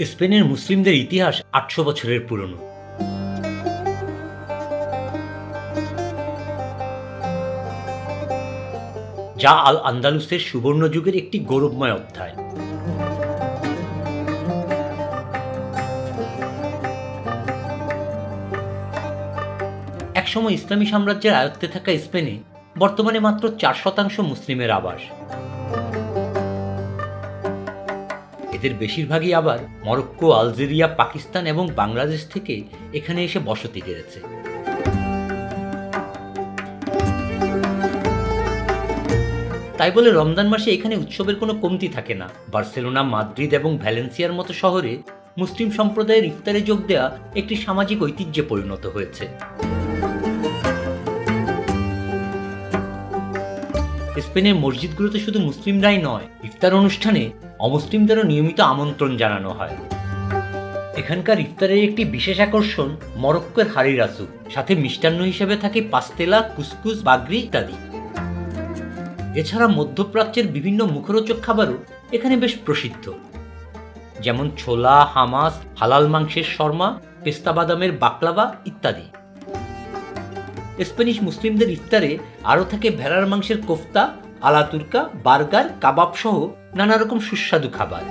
স্পেনের মুসলিমদের ইতিহাস ৮০০ বছরের পুরনো। যা আল আন্দালুসের সুবর্ণ যুগের একটি গৌরবময় অধ্যায়। একসময় ইসলামী সাম্রাজ্যের আয়ত্তে থাকা স্পেনে বর্তমানে মাত্র ৪% মুসলিমের আবাস। এদের বেশিরভাগই আবার মরক্কো, আলজেরিয়া, পাকিস্তান এবং বাংলাদেশ থেকে এখানে এসে বসতি গড়েছে। তাই বলে রমজান মাসে এখানে উৎসবের কোনো কমতি থাকে না। বার্সেলোনা, মাদ্রিদ এবং ভ্যালেন্সিয়ার মতো শহরে মুসলিম সম্প্রদায়ের ইফতারে যোগ দেওয়া একটি সামাজিক ঐতিহ্যে পরিণত হয়েছে। স্পেনের মসজিদগুলোতে শুধু মুসলিমরাই নয়, ইফতার অনুষ্ঠানে অমুসলিমদেরও নিয়মিত আমন্ত্রণ জানানো হয়। এখানকার ইফতারের একটি বিশেষ আকর্ষণ মরক্কোর হারি রাসু, সাথে মিষ্টান্ন হিসেবে থাকে পাস্তেলা, কুসকুস, বাগরি ইত্যাদি। এছাড়া মধ্যপ্রাচ্যের বিভিন্ন মুখরোচক খাবারও এখানে বেশ প্রসিদ্ধ, যেমন ছোলা, হামাস, হালাল মাংসের শর্মা, পেস্তা বাদামের বাকলাভা ইত্যাদি। স্প্যানিশ মুসলিমদের ইফতারে আরও থাকে ভেড়ার মাংসের কোফতা, আলা তুর্কা, বার্গার, কাবাব সহ নানা রকম সুস্বাদু খাবার।